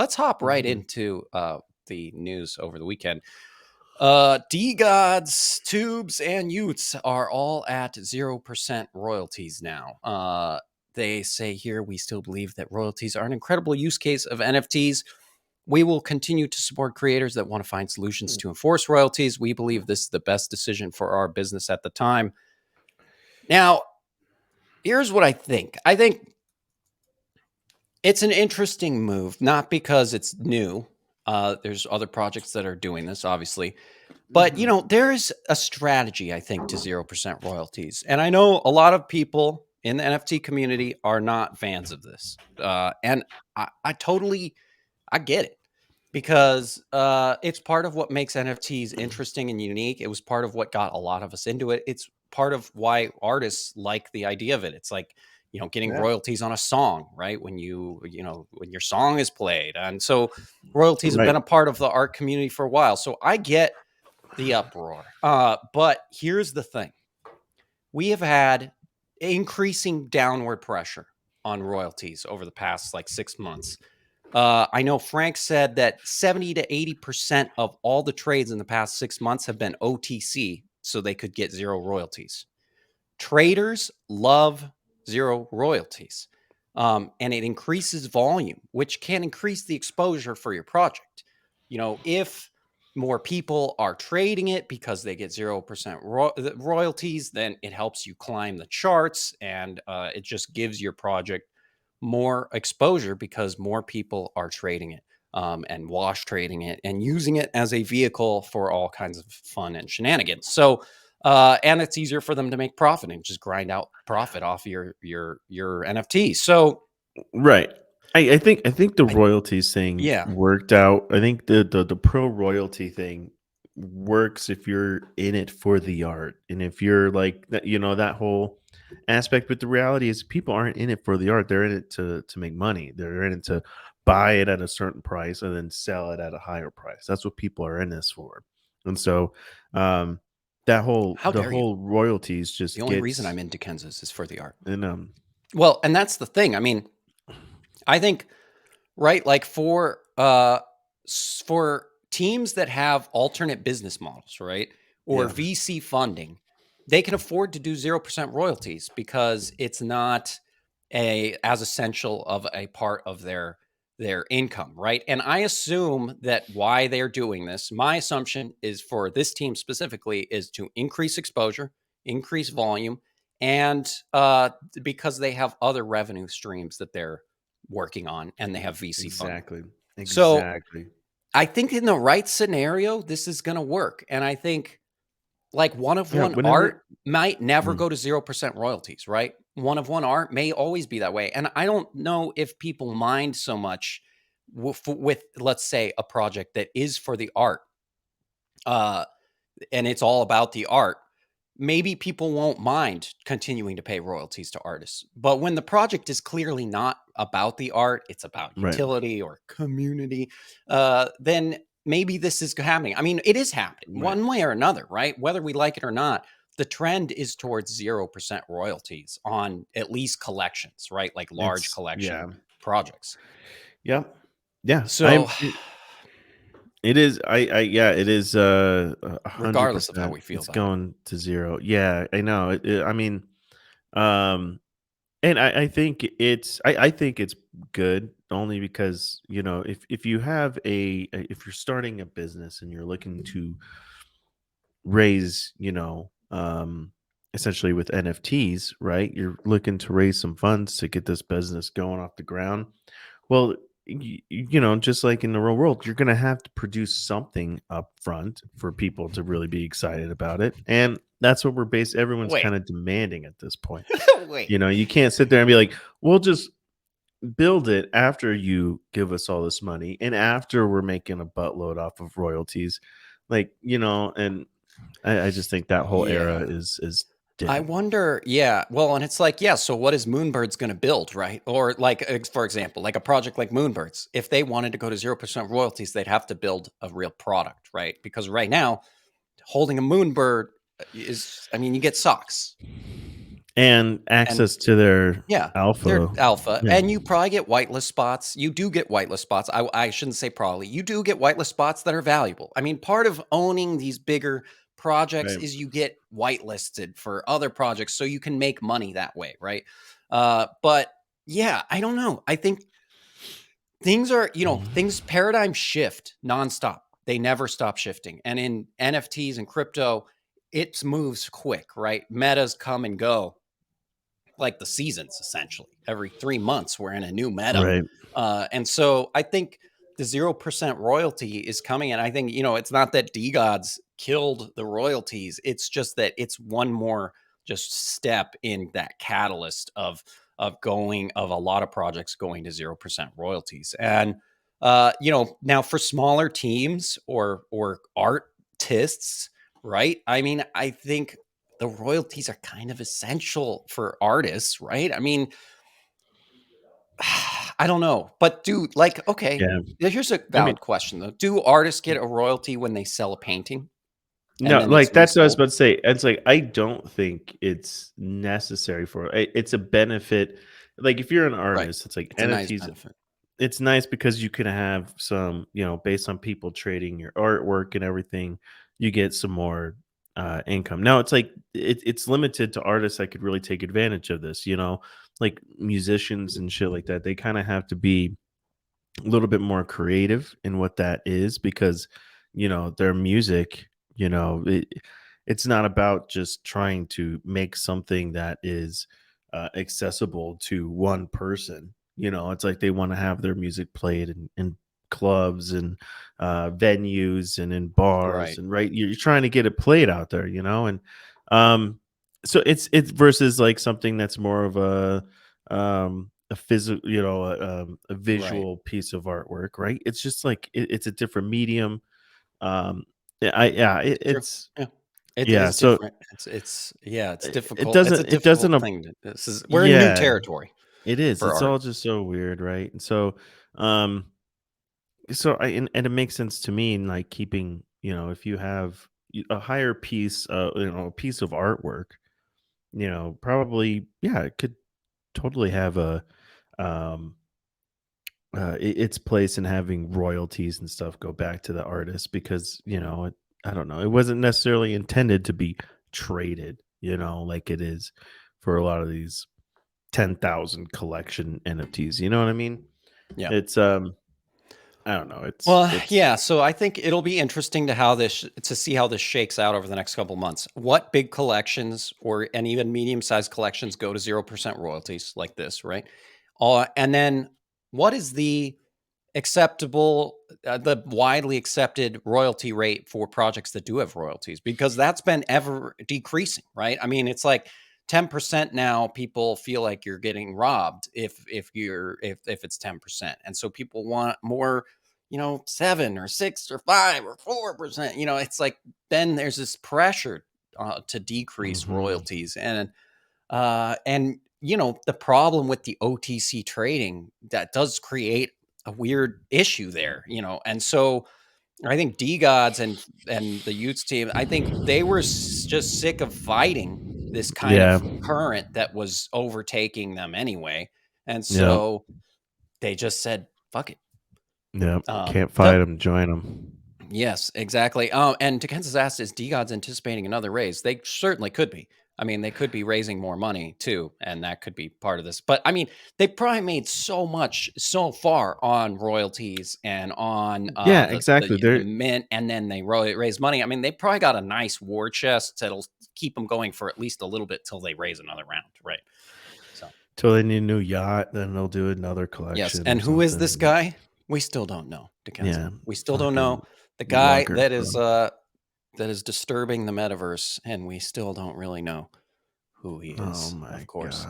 let's hop right Mhm. into the news over the weekend. DeGods, tubes, and Utes are all at 0% royalties now. They say here we still believe that royalties are an incredible use case of NFTs. We will continue to support creators that want to find solutions to enforce royalties. We believe this is the best decision for our business at the time. Now, here's what I think. I think it's an interesting move, not because it's new. There's other projects that are doing this, obviously. But, Mhm. there's a strategy, I think, to 0% royalties. And I know a lot of people in the NFT community are not fans of this. And I totally, I get it because it's part of what makes NFTs interesting and unique. It was part of what got a lot of us into it. It's part of why artists like the idea of it. It's like, getting Yeah. royalties on a song, right? When when your song is played. And so royalties have been Right. a part of the art community for a while. So I get the uproar. But here's the thing. We have had increasing downward pressure on royalties over the past like 6 months. I know Frank said that 70 to 80% of all the trades in the past 6 months have been OTC, so they could get zero royalties. Traders love zero royalties, and it increases volume, which can increase the exposure for your project. If more people are trading it because they get 0% royalties, then it helps you climb the charts, and it just gives your project more exposure because more people are trading it, and wash trading it and using it as a vehicle for all kinds of fun and shenanigans. So, and it's easier for them to make profit and just grind out profit off your NFT. So, Right. I think the I royalties thing yeah, worked out. I think the pro royalty thing works if you're in it for the art, and if you're like that, that whole aspect. But the reality is, people aren't in it for the art. They're in it to make money. They're in it to buy it at a certain price and then sell it at a higher price. That's what people are in this for. And so, um, that whole how the dare you? whole royalties The just only reason gets I'm into Kansas is for the art. and Well, and that's the thing. I mean, I think right, like for teams that have alternate business models, right, or yeah. VC funding, they can afford to do 0% royalties because it's not a as essential of a part of their income, right? And I assume that why they're doing this, my assumption is for this team specifically is to increase exposure, increase volume, and because they have other revenue streams that they're working on and they have VC funding. Exactly. So Exactly. I think in the right scenario, this is going to work. And I think like one of Yeah, one art whenever might never mm, go to 0% royalties, right? One of one art may always be that way. And I don't know if people mind so much with let's say, a project that is for the art. Uh, and it's all about the art, maybe people won't mind continuing to pay royalties to artists. But when the project is clearly not about the art, it's about right, utility or community, then maybe this is happening. I mean, it is happening right. one way or another, right? Whether we like it or not, the trend is towards 0% royalties on at least collections, right? Like large Yeah. collection projects. Yeah. Yeah. So, It is yeah, it is regardless of how 100%. we feel It's about it, going to 0. Yeah, I know. I mean, um and I think it's good only because, if you have if you're starting a business and you're looking to raise, essentially with NFTs, right? You're looking to raise some funds to get this business going off the ground. Well, just like in the real world, you're going to have to produce something up front for people to really be excited about it. And that's what everyone's wait, kind of demanding at this point. wait. You can't sit there and be like, we'll just build it after you give us all this money and after we're making a buttload off of royalties. Like, and I just think that whole era Yeah. is I dead. wonder, yeah. Well, and it's like, yeah, so what is Moonbirds going to build, right? Or like, for example, like a project like Moonbirds, if they wanted to go to 0% royalties, they'd have to build a real product, right? Because right now, holding a Moonbird is, I mean, you get socks. And And access to their yeah, they're alpha. alpha, Yeah. and you probably get whitelist spots. You do get whitelist spots. I shouldn't say probably. You do get whitelist spots that are valuable. I mean, part of owning these bigger projects Right. is you get whitelisted for other projects so you can make money that way, right? But yeah, I don't know. I think things are, Mhm. things paradigm shift nonstop. They never stop shifting. And in NFTs and crypto, it moves quick, right? Metas come and go like the seasons essentially. Every 3 months, we're in a new meta. Right. And so I think the 0% royalty is coming. And I think, it's not that DeGods killed the royalties. It's just that it's one more just step in that catalyst of a lot of projects going to 0% royalties. And now for smaller teams or artists, right? I mean, I think the royalties are kind of essential for artists, right? I mean, I don't know, but okay, Yeah. here's a I mean, valid question though. Do artists get a royalty when they sell a painting and no, then it's like, that's what I was resold? about to say. It's like, I don't think it's necessary for it's a benefit. Like, if you're an Right. artist, it's like It's a nice NFTs. benefit. It's nice because you can have some, based on people trading your artwork and everything, you get some more income. Now it's like it's limited to artists that could really take advantage of this, like musicians and shit like that. They kind of have to be a little bit more creative in what that is because their music, it's not about just trying to make something that is accessible to one person. It's like they want to have their music played in clubs and venues and in bars, Right. and right, you're trying to get it played out there, and um so it's versus like something that's more of a physical, a Right. visual piece of artwork, right? It's just like it's a different medium. Yeah, It's true. Yeah. It yeah. is So different. Yeah, it's it difficult. It's a doesn't it difficult doesn't thing this is we're in new yeah, territory it is. for It's art. all just so weird, right? And um and it makes sense to me in like keeping, if you have a higher piece, a piece of artwork, probably, yeah, it could totally have a um its place in having royalties and stuff go back to the artist because I don't know, it wasn't necessarily intended to be traded, like it is for a lot of these 10,000 collection NFTs. You know what I mean? Yeah. It's I don't know. Well, It's yeah, so I think it'll be interesting to see how this shakes out over the next couple months. What big collections and even medium-sized collections go to 0% royalties like this, right? And then what is the widely accepted royalty rate for projects that do have royalties? Because that's been ever decreasing, right? I mean, it's like 10% now. People feel like you're getting robbed if it's 10%, and so people want more, 7 or 6 or 5 or 4%. It's like then there's this pressure to decrease mhm. royalties, and the problem with the OTC trading that does create a weird issue there, and so I think DeGods and the Utes team, I think they were just sick of fighting this kind Yeah. of current that was overtaking them anyway, and Yeah. so they just said, "Fuck it." Yeah. Can't fight So them, join them. yes, exactly. And to Kansas asked, is DeGod's anticipating another raise? They certainly could be. I mean, they could be raising more money too, and that could be part of this. But I mean, they probably made so much so far on royalties and on Yeah, the exactly. the They're mint, and then they raise money. I mean, they probably got a nice war chest that'll keep them going for at least a little bit till they raise another round, right? So till they need a new yacht, then they'll do another yes, collection or and who is this something. guy? We still don't know, Dickensian. Yeah. We still don't Fucking know. The guy Rucker, bro. that is disturbing the metaverse, and we still don't really know who he Oh is, my of course. god.